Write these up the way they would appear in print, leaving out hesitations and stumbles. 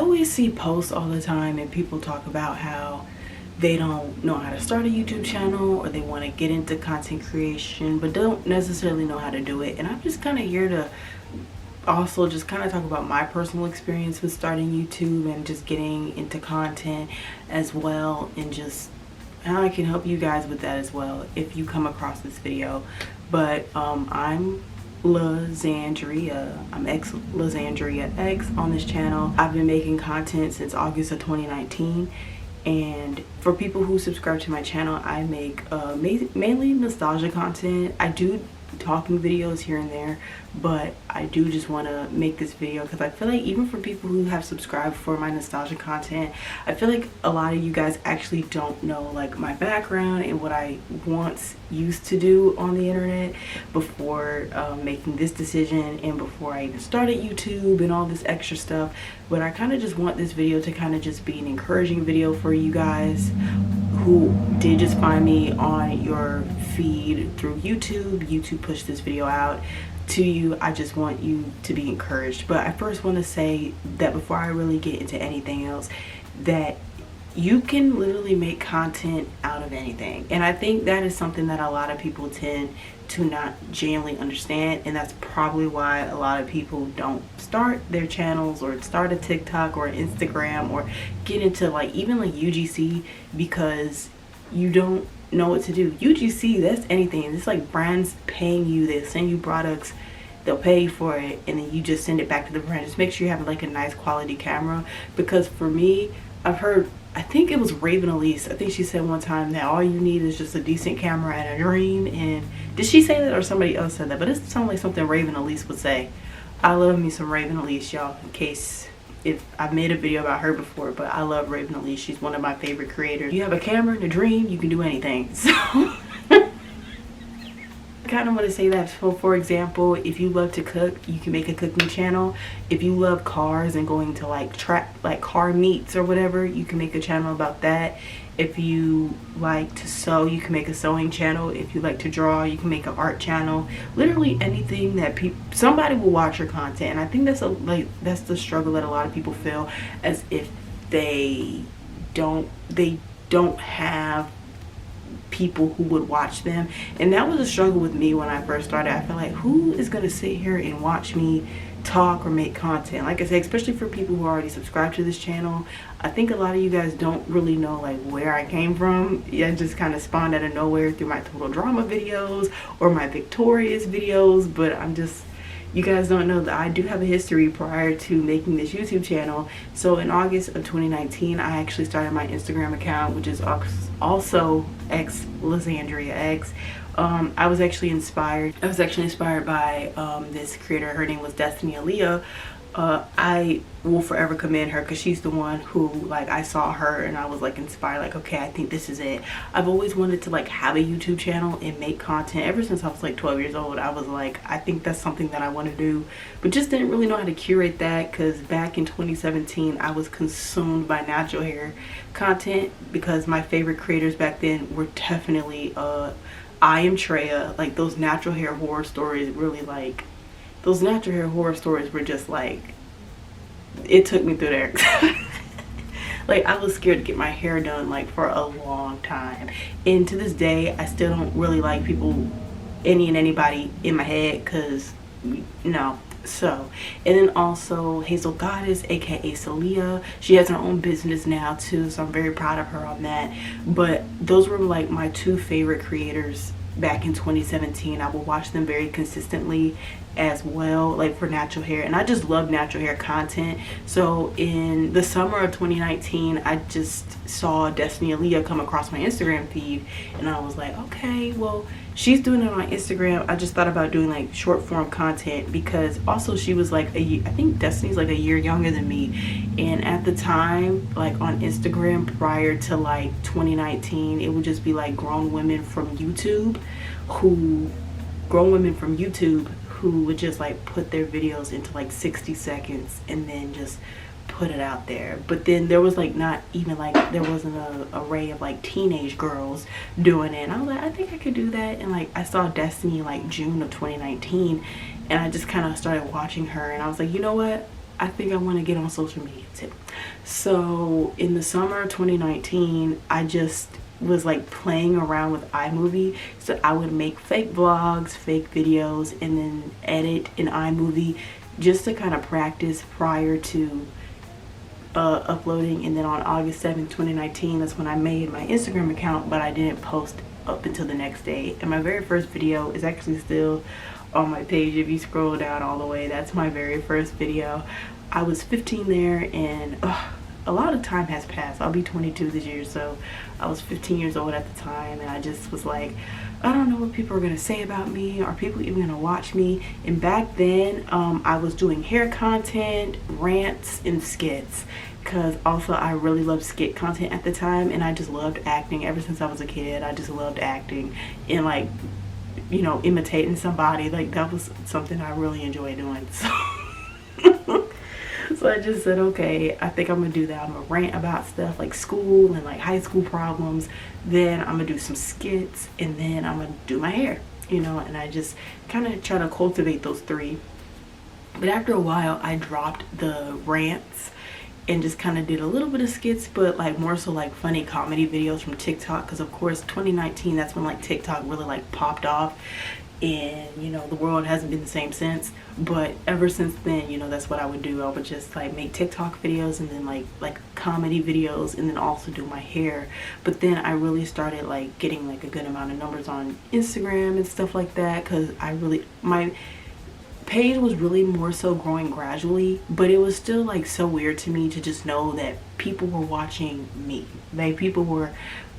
always see posts all the time and people talk about how they don't know how to start a YouTube channel, or they want to get into content creation but don't necessarily know how to do it. And I'm just kind of here to also just kind of talk about my personal experience with starting YouTube and just getting into content as well, and just how I can help you guys with that as well if you come across this video. But I'm Lizandria. I'm Lizandria X on this channel. I've been making content since August of 2019, and for people who subscribe to my channel, I make mainly nostalgia content. I do talking videos here and there, but I do just want to make this video because I feel like even for people who have subscribed for my nostalgia content, I feel like a lot of you guys actually don't know like my background and what I once used to do on the internet before making this decision and before I even started YouTube and all this extra stuff. But I kind of just want this video to kind of just be an encouraging video for you guys who did just find me on your feed through YouTube. YouTube pushed this video out to you. I just want you to be encouraged. But I first want to say that before I really get into anything else, that you can literally make content out of anything. And I think that is something that a lot of people tend to not genuinely understand, and that's probably why a lot of people don't start their channels or start a TikTok or Instagram or get into like even like UGC, because you don't know what to do. UGC, that's anything. It's like brands paying you, they send you products, they'll pay you for it, and then you just send it back to the brand. Just make sure you have like a nice quality camera, because for me, I've heard, I think it was Raven Elise, I think she said one time that all you need is just a decent camera and a dream. And did she say that or somebody else said that? But it sounded like something Raven Elise would say. I love me some Raven Elise, y'all, in case if I've made a video about her before, but I love Raven Elise. She's one of my favorite creators. You have a camera and a dream, you can do anything. So I kind of want to say that. So for example, if you love to cook, you can make a cooking channel. If you love cars and going to like car meets or whatever, you can make a channel about that. If you like to sew, you can make a sewing channel. If you like to draw, you can make an art channel. Literally anything that somebody will watch your content. And I think that's the struggle that a lot of people feel, as if they don't have people who would watch them. And that was a struggle with me when I first started. I feel like, who is going to sit here and watch me talk or make content? Like I said, especially for people who already subscribe to this channel, I think a lot of you guys don't really know like where I came from. Yeah, just kind of spawned out of nowhere through my total drama videos or my victorious videos. But you guys don't know that I do have a history prior to making this YouTube channel. So in August of 2019, I actually started my Instagram account, which is also Lizandria X. I was actually inspired by this creator. Her name was Destiny Aaliyah. I will forever commend her because she's the one who, like, I saw her and I was like inspired, like, okay, I think this is it. I've always wanted to like have a YouTube channel and make content ever since I was like 12 years old. I was like, I think that's something that I want to do, but just didn't really know how to curate that, because back in 2017 I was consumed by natural hair content, because my favorite creators back then were definitely I Am Treya. Like those natural hair horror stories really, like those natural hair horror stories were just like, it took me through there. Like I was scared to get my hair done like for a long time, and to this day I still don't really like anybody in my head, because no. So, and then also Hazel Goddess, aka Celia, she has her own business now too, so I'm very proud of her on that. But those were like my two favorite creators back in 2017. I will watch them very consistently as well, like for natural hair, and I just love natural hair content. So in the summer of 2019, I just saw Destiny Aaliyah come across my Instagram feed, and I was like, okay, well, she's doing it on Instagram. I just thought about doing like short form content, because also she was like I think Destiny's like a year younger than me, and at the time, like on Instagram prior to like 2019, it would just be like grown women from YouTube who would just like put their videos into like 60 seconds and then just put it out there. But then there was like not even like, there wasn't an array of like teenage girls doing it, and I was like, I think I could do that. And like I saw Destiny like June of 2019, and I just kind of started watching her, and I was like, you know what, I think I want to get on social media too. So in the summer of 2019, I just was like playing around with iMovie. So I would make fake vlogs, fake videos, and then edit in iMovie just to kind of practice prior to uploading. And then on August 7th, 2019, that's when I made my Instagram account, but I didn't post up until the next day. And my very first video is actually still on my page. If you scroll down all the way, that's my very first video. I was 15 there, and a lot of time has passed. I'll be 22 this year, so I was 15 years old at the time, and I just was like, I don't know what people are gonna say about me. Are people even gonna watch me? And back then, I was doing hair content, rants, and skits, because also I really loved skit content at the time, and I just loved acting. Ever since I was a kid, I just loved acting and, like, you know, imitating somebody. Like, that was something I really enjoyed doing. So I just said, okay, I think I'm gonna do that. I'm gonna rant about stuff like school and like high school problems. Then I'm gonna do some skits, and then I'm gonna do my hair, you know. And I just kind of try to cultivate those three. But after a while, I dropped the rants and just kind of did a little bit of skits, but like more so like funny comedy videos from TikTok, because of course 2019, that's when like TikTok really like popped off. And you know, the world hasn't been the same since, but ever since then, you know, that's what I would do. I would just like make TikTok videos, and then like comedy videos, and then also do my hair. But then I really started like getting like a good amount of numbers on Instagram and stuff like that, because my page was really more so growing gradually, but it was still like so weird to me to just know that people were watching me. Like, people were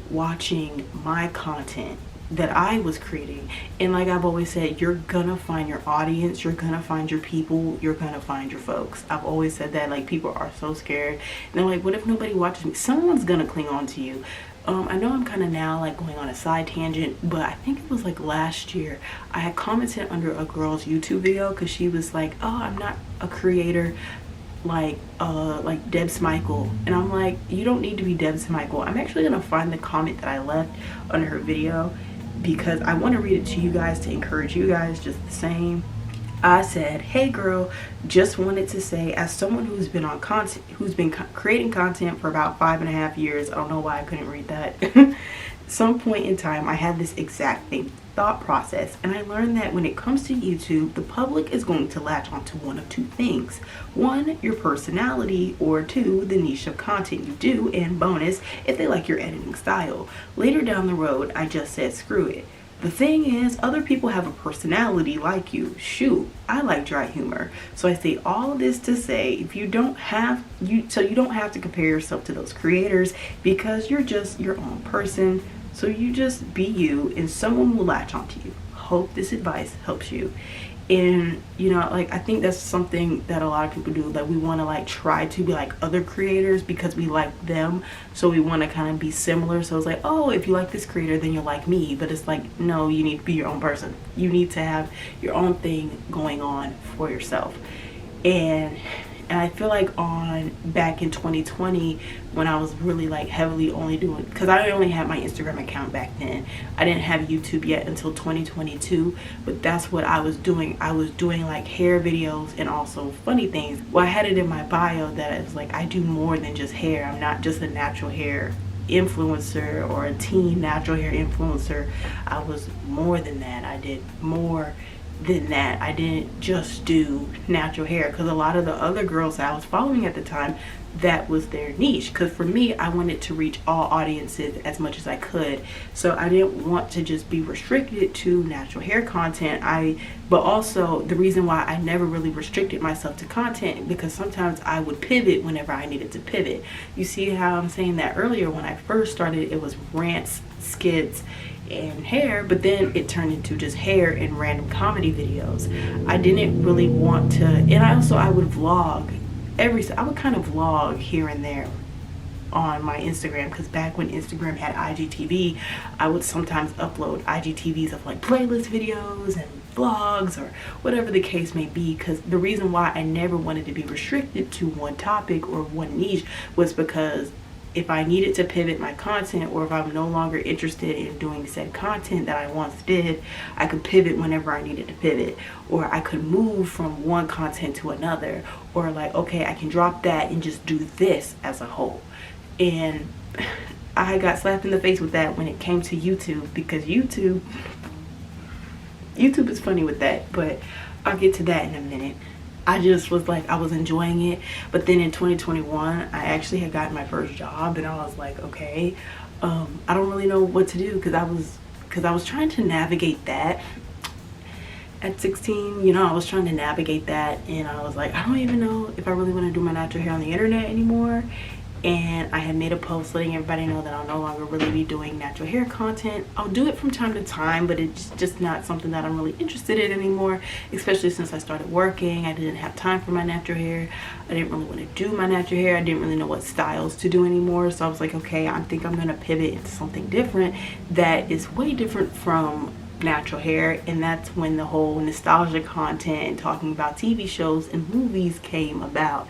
watching my content that I was creating. And like I've always said, you're gonna find your audience, you're gonna find your people, you're gonna find your folks. I've always said that. Like, people are so scared, and they're like, what if nobody watches me? Someone's gonna cling on to you. I know I'm kind of now like going on a side tangent, but I think it was like last year I had commented under a girl's YouTube video, because she was like, oh, I'm not a creator like Debs Michael. And I'm like, you don't need to be Debs Michael. I'm actually gonna find the comment that I left under her video, because I want to read it to you guys to encourage you guys just the same. I said, hey girl, just wanted to say, as someone who's been creating content for about 5.5 years, I don't know why I couldn't read that. Some point in time, I had this exact same thought process, and I learned that when it comes to YouTube, the public is going to latch onto one of two things. One, your personality, or two, the niche of content you do, and bonus, if they like your editing style. Later down the road, I just said, screw it. The thing is, other people have a personality like you. Shoot, I like dry humor. So I say all this to say, if you don't have you don't have to compare yourself to those creators, because you're just your own person. So you just be you, and someone will latch onto you. Hope this advice helps you. And you know, like, I think that's something that a lot of people do, that we want to like try to be like other creators because we like them, so we want to kind of be similar. So it's like, oh, if you like this creator, then you'll like me. But it's like, no, you need to be your own person. You need to have your own thing going on for yourself. And I feel like back in 2020, when I was really like heavily only doing, because I only had my Instagram account back then. I didn't have YouTube yet until 2022, but that's what I was doing. I was doing like hair videos and also funny things. Well, I had it in my bio that it was like, I do more than just hair. I'm not just a natural hair influencer or a teen natural hair influencer. I was more than that. I did more than that. I didn't just do natural hair, because a lot of the other girls that I was following at the time, that was their niche. Because for me, I wanted to reach all audiences as much as I could, so I didn't want to just be restricted to natural hair content. But also the reason why I never really restricted myself to content, because sometimes I would pivot whenever I needed to pivot. You see how I'm saying that earlier? When I first started, it was rants, skits, and hair, but then it turned into just hair and random comedy videos. I didn't really want to, and I would vlog I would kind of vlog here and there on my Instagram, because back when Instagram had IGTV, I would sometimes upload IGTVs of like playlist videos and vlogs or whatever the case may be. Because the reason why I never wanted to be restricted to one topic or one niche was because if I needed to pivot my content, or if I'm no longer interested in doing said content that I once did, I could pivot whenever I needed to pivot, or I could move from one content to another, or like, okay, I can drop that and just do this as a whole. And I got slapped in the face with that when it came to YouTube, because YouTube is funny with that, but I'll get to that in a minute. I just was like, I was enjoying it. But then in 2021, I actually had gotten my first job, and I was like, okay, I don't really know what to do, because I was trying to navigate that at 16. You know, I was trying to navigate that, and I was like, I don't even know if I really want to do my natural hair on the internet anymore. And I had made a post letting everybody know that I'll no longer really be doing natural hair content. I'll do it from time to time, but it's just not something that I'm really interested in anymore, especially since I started working. I didn't have time for my natural hair. I didn't really want to do my natural hair. I didn't really know what styles to do anymore. So I was like, okay, I think I'm going to pivot into something different that is way different from natural hair. And that's when the whole nostalgia content and talking about TV shows and movies came about.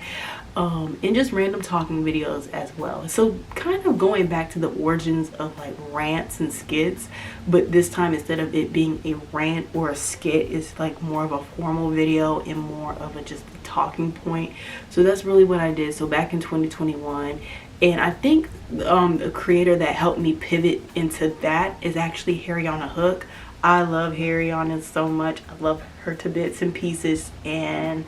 And just random talking videos as well. So kind of going back to the origins of like rants and skits, but this time instead of it being a rant or a skit, it's like more of a formal video and more of a just a talking point. So that's really what I did. So back in 2021, and I think the creator that helped me pivot into that is actually Harriana Hook. I love Harriana so much. I love her to bits and pieces, and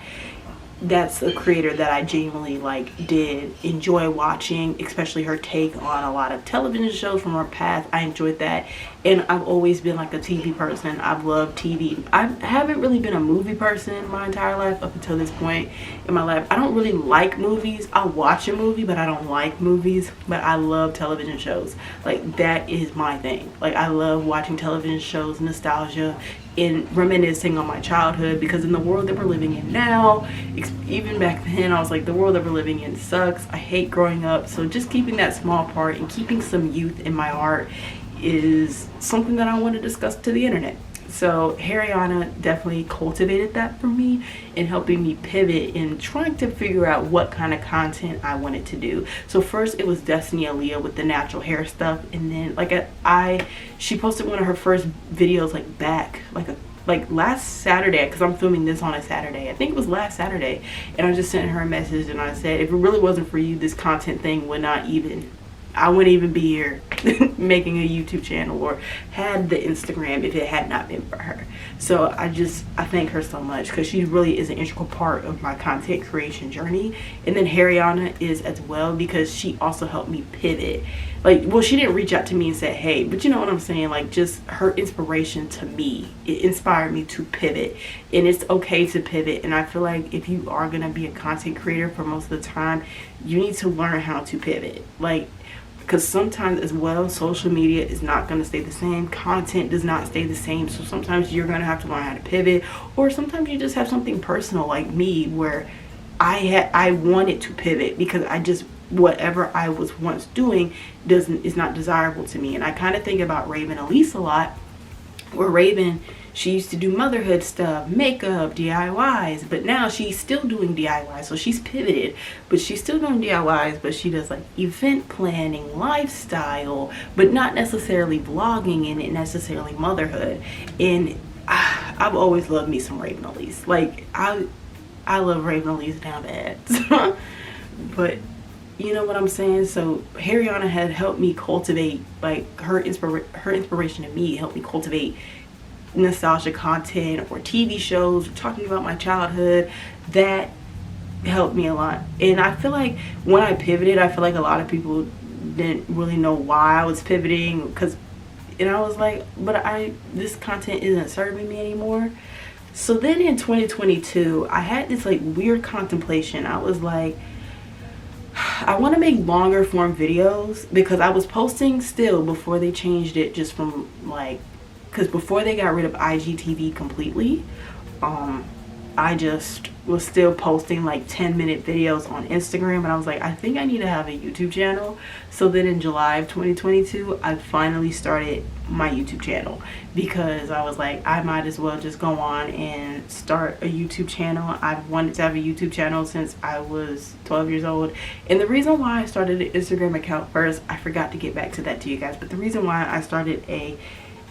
that's a creator that I genuinely like did enjoy watching, especially her take on a lot of television shows from her past. I enjoyed that, and I've always been like a TV person. I've loved TV. I haven't really been a movie person my entire life up until this point in my life. I don't really like movies. I'll watch a movie, but I don't like movies. But I love television shows. Like, that is my thing. Like, I love watching television shows, nostalgia, and reminiscing on my childhood, because in the world that we're living in now, even back then, I was like, the world that we're living in sucks. I hate growing up. So just keeping that small part and keeping some youth in my heart is something that I want to discuss to the internet. So Harriana definitely cultivated that for me in helping me pivot and trying to figure out what kind of content I wanted to do. So first it was Destiny Aaliyah with the natural hair stuff, and then she posted one of her first videos like last Saturday, because I'm filming this on a Saturday. I think it was last Saturday, and I just sent her a message and I said, if it really wasn't for you, this content thing I wouldn't even be here making a YouTube channel or had the Instagram if it had not been for her. So I thank her so much, because she really is an integral part of my content creation journey. And then Harriana is as well, because she also helped me pivot. She didn't reach out to me and say, hey, but you know what I'm saying? Like, just her inspiration to me, it inspired me to pivot. And it's okay to pivot. And I feel like if you are going to be a content creator for most of the time, you need to learn how to pivot. Because sometimes as well, social media is not going to stay the same. Content does not stay the same. So sometimes you're going to have to learn how to pivot. Or sometimes you just have something personal like me, where I wanted to pivot because whatever I was once doing is not desirable to me. And I kind of think about Raven Elise a lot, where Raven, she used to do motherhood stuff, makeup, DIYs, but now she's still doing DIYs. So she's pivoted, but she's still doing DIYs, but she does like event planning, lifestyle, but not necessarily vlogging and necessarily motherhood. And I've always loved me some Raven Elise. Like, I love Raven Elise down bad. But you know what I'm saying? So Harriana had helped me cultivate, like, her inspiration to me helped me cultivate nostalgia content or TV shows, talking about my childhood. That helped me a lot. And I feel like when I pivoted, I feel like a lot of people didn't really know why I was pivoting, and I was like, but this content isn't serving me anymore. So then in 2022, I had this like weird contemplation. I was like, I want to make longer form videos, because I was posting still before they changed it, just from like, because before they got rid of IGTV completely, I just was still posting like 10-minute videos on Instagram, and I was like, I think I need to have a YouTube channel. So then in July of 2022, I finally started my YouTube channel, because I was like, I might as well just go on and start a YouTube channel. I've wanted to have a YouTube channel since I was 12 years old. And the reason why I started an Instagram account first, I forgot to get back to that to you guys, but the reason why I started a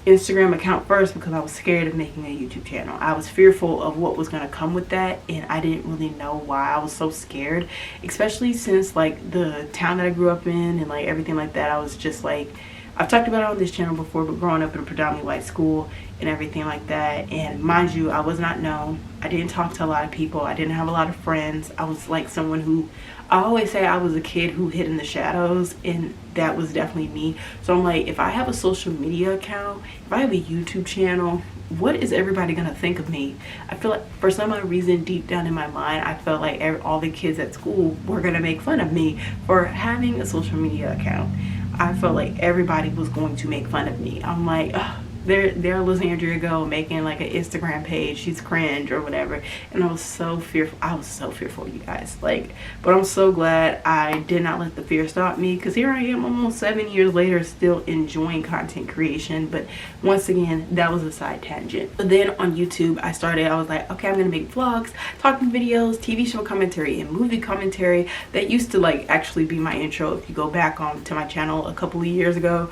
Instagram account first, because I was scared of making a YouTube channel. I was fearful of what was going to come with that, and I didn't really know why I was so scared, especially since like the town that I grew up in and like everything like that. I was just like, I've talked about it on this channel before, but growing up in a predominantly white school and everything like that, and mind you, I was not known. I didn't talk to a lot of people. I didn't have a lot of friends. I was like someone who, I always say I was a kid who hid in the shadows, and that was definitely me. So I'm like, if I have a social media account, if I have a YouTube channel, what is everybody gonna think of me? I feel like for some other reason deep down in my mind, I felt like all the kids at school were gonna make fun of me for having a social media account. I felt like everybody was going to make fun of me. I'm like, ugh, there Lizandria go making like an Instagram page, she's cringe or whatever. And I was so fearful. I was so fearful, you guys. Like, but I'm so glad I did not let the fear stop me, because here I am almost 7 years later still enjoying content creation. But once again, that was a side tangent. But then on YouTube I was like, okay, I'm gonna make vlogs, talking videos, TV show commentary, and movie commentary. That used to like actually be my intro. If you go back on to my channel a couple of years ago,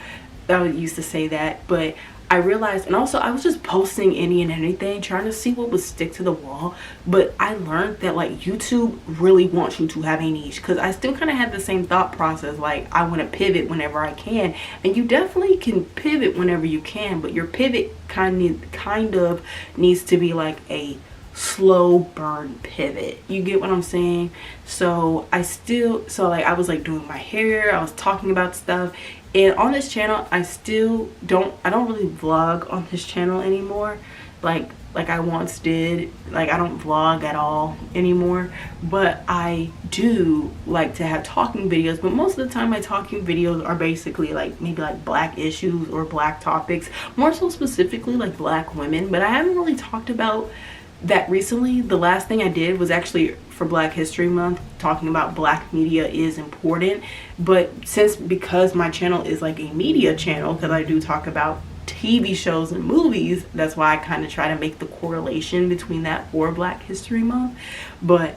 I used to say that. But I realized, and also I was just posting any and anything, trying to see what would stick to the wall. But I learned that like YouTube really wants you to have a niche, because I still kind of had the same thought process, like I want to pivot whenever I can, and you definitely can pivot whenever you can, but your pivot kind of needs to be like a slow burn pivot. You get what I'm saying? So I was like doing my hair, I was talking about stuff. And on this channel, I don't really vlog on this channel anymore, like I once did. Like, I don't vlog at all anymore, but I do like to have talking videos. But most of the time my talking videos are basically like maybe like black issues or black topics, more so specifically like black women. But I haven't really talked about that recently. The last thing I did was actually for Black History Month, talking about black media is important. But because my channel is like a media channel, because I do talk about TV shows and movies, that's why I kind of try to make the correlation between that for Black History Month. But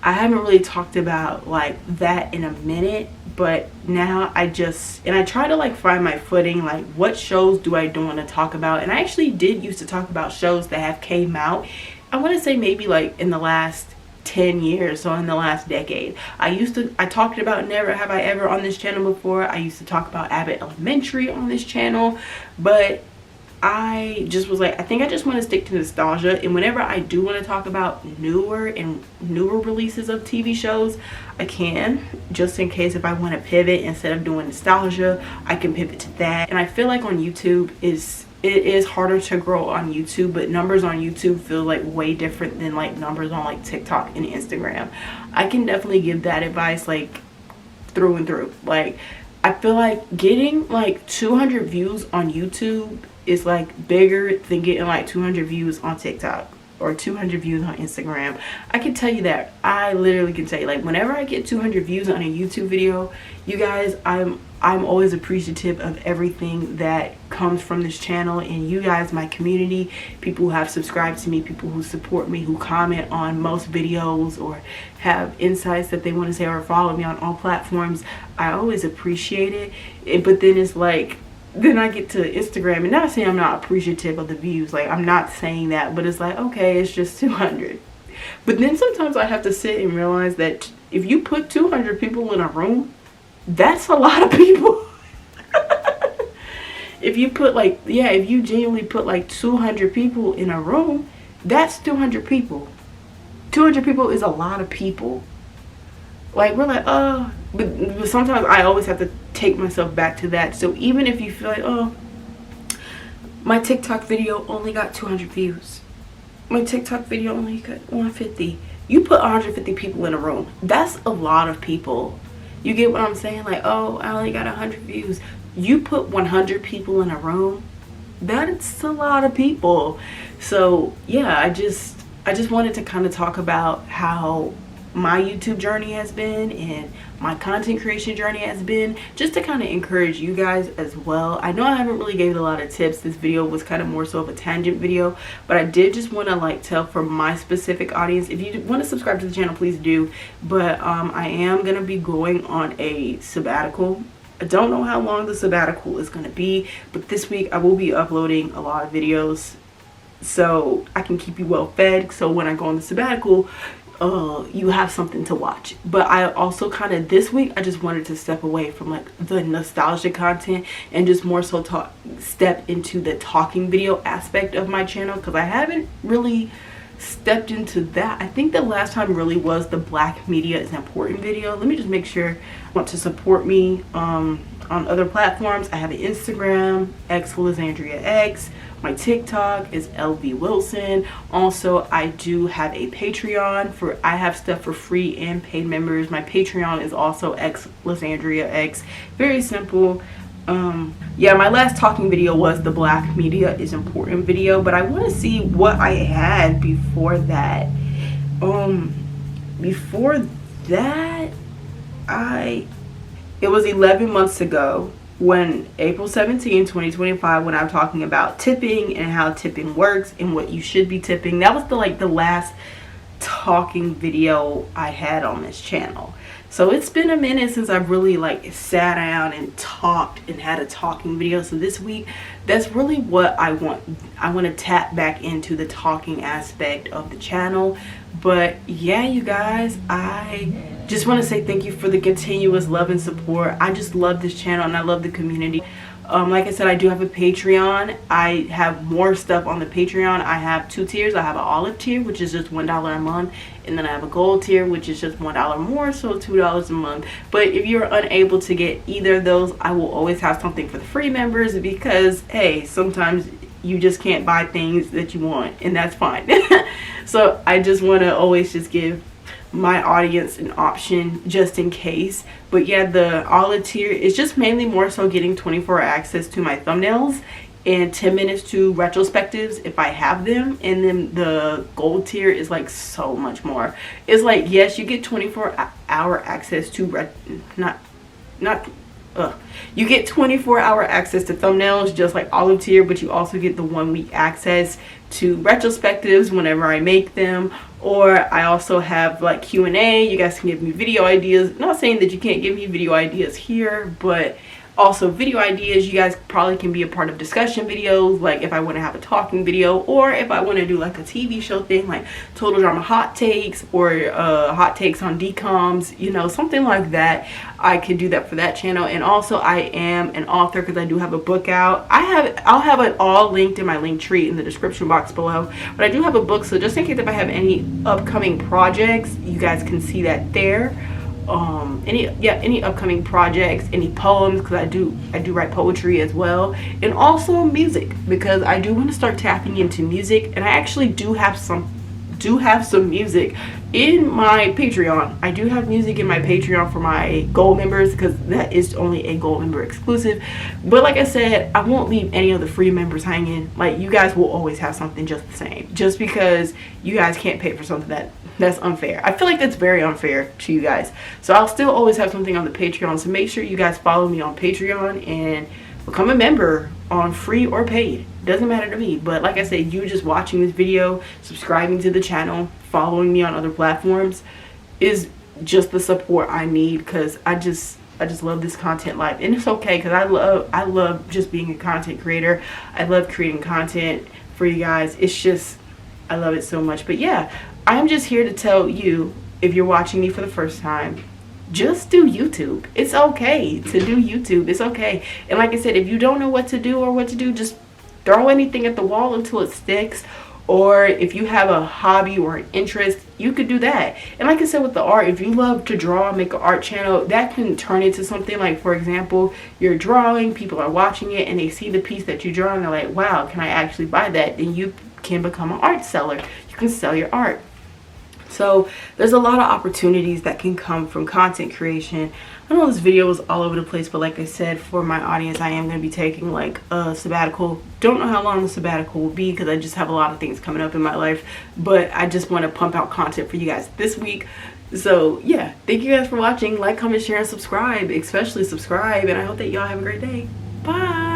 I haven't really talked about like that in a minute. But now I try to like find my footing, like what shows do I want to talk about. And I actually did used to talk about shows that have came out, I want to say maybe like in the last 10 years, so in the last decade. I talked about Never Have I Ever on this channel before. I used to talk about Abbott Elementary on this channel, but I just was like, I think I just want to stick to nostalgia. And whenever I do want to talk about newer releases of TV shows, I can, just in case if I want to pivot, instead of doing nostalgia, I can pivot to that. And I feel like on YouTube it is harder to grow on YouTube, but numbers on YouTube feel like way different than like numbers on like TikTok and Instagram. I can definitely give that advice like through and through. Like, I feel like getting like 200 views on YouTube is like bigger than getting like 200 views on TikTok or 200 views on Instagram. I can tell you that. I literally can tell you, like, whenever I get 200 views on a YouTube video, you guys, I'm always appreciative of everything that comes from this channel, and you guys, my community, people who have subscribed to me, people who support me, who comment on most videos or have insights that they want to say, or follow me on all platforms. I always appreciate it. But then it's like, then I get to Instagram, and not saying I'm not appreciative of the views, like I'm not saying that, but it's like, okay, it's just 200. But then sometimes I have to sit and realize that if you put 200 people in a room, that's a lot of people. If you put like, yeah, if you genuinely put like 200 people in a room, that's 200 people. 200 people is a lot of people. Like, we're like, oh, but sometimes I always have to take myself back to that. So even if you feel like, oh, my TikTok video only got 200 views, my TikTok video only got 150, you put 150 people in a room, that's a lot of people. You get what I'm saying? Like, oh, I only got 100 views. You put 100 people in a room, that's a lot of people. So yeah, I just wanted to kind of talk about how my YouTube journey has been and my content creation journey has been, just to kind of encourage you guys as well. I know I haven't really gave a lot of tips. This video was kind of more so of a tangent video, but I did just want to like tell for my specific audience, if you want to subscribe to the channel, please do. But I am going to be going on a sabbatical. I don't know how long the sabbatical is going to be, but this week I will be uploading a lot of videos so I can keep you well fed, so when I go on the sabbatical, you have something to watch. But I also kind of this week I just wanted to step away from like the nostalgia content and just more so step into the talking video aspect of my channel, because I haven't really stepped into that. I think the last time really was the Black Media is Important video. Let me just make sure. Want to support me on other platforms. I have an Instagram, x_lizandriax. My TikTok is LV Wilson. Also, I do have a Patreon. I have stuff for free and paid members. My Patreon is also x_lizandriax. Very simple. Yeah, my last talking video was the Black Media is Important video, but I want to see what I had before that. Before that, it was 11 months ago, when April 17, 2025, when I'm talking about tipping and how tipping works and what you should be tipping. That was the last talking video I had on this channel. So it's been a minute since I've really like sat down and talked and had a talking video. So this week, that's really what I want. I want to tap back into the talking aspect of the channel. But yeah, you guys, I just want to say thank you for the continuous love and support. I just love this channel and I love the community. Like I said, I do have a Patreon. I have more stuff on the Patreon. I have 2 tiers. I have an olive tier, which is just $1 a month. And then I have a gold tier, which is just $1 more, so $2 a month. But if you're unable to get either of those, I will always have something for the free members, because, hey, sometimes you just can't buy things that you want, and that's fine. So I just want to always just give my audience an option just in case. But yeah, the olive tier is just mainly more so getting 24-hour access to my thumbnails and 10 minutes to retrospectives if I have them. And then the gold tier is like so much more. It's like, yes, you get 24-hour access to you get 24-hour access to thumbnails just like olive tier, but you also get the 1-week access to retrospectives whenever I make them. Or I also have like Q&A. You guys can give me video ideas. Not saying that you can't give me video ideas here, but also video ideas. You guys probably can be a part of discussion videos, like if I want to have a talking video, or if I want to do like a TV show thing like Total Drama Hot Takes, or hot takes on DComs, you know, something like that. I can do that for that channel. And also I am an author, because I do have a book out. I'll have it all linked in my link tree in the description box below, but I do have a book, so just in case if I have any upcoming projects, you guys can see that there. Any upcoming projects, any poems, because I do write poetry as well, and also music, because I do want to start tapping into music. And I actually do have some music in my Patreon. I do have music in my Patreon for my gold members, because that is only a gold member exclusive. But like I said, I won't leave any of the free members hanging. Like, you guys will always have something just the same. Just because you guys can't pay for something that's unfair. I feel like that's very unfair to you guys. So I'll still always have something on the Patreon. So make sure you guys follow me on Patreon and become a member on free or paid. Doesn't matter to me. But like I said, you just watching this video, subscribing to the channel, following me on other platforms is just the support I need, because I just love this content life. And it's okay, because I love just being a content creator. I love creating content for you guys. It's just, I love it so much. But yeah, I'm just here to tell you, if you're watching me for the first time, just do YouTube. It's okay to do YouTube. It's okay. And like I said, if you don't know what to do, just throw anything at the wall until it sticks. Or if you have a hobby or an interest, you could do that. And like I said with the art, if you love to draw, make an art channel, that can turn into something. Like, for example, you're drawing, people are watching it, and they see the piece that you draw, and they're like, wow, can I actually buy that? Then you can become an art seller. You can sell your art. So there's a lot of opportunities that can come from content creation. I know this video was all over the place, but like I said, for my audience, I am going to be taking like a sabbatical. Don't know how long the sabbatical will be because I just have a lot of things coming up in my life, but I just want to pump out content for you guys this week. So yeah, thank you guys for watching. Like, comment, share, and subscribe, especially subscribe, and I hope that y'all have a great day. Bye.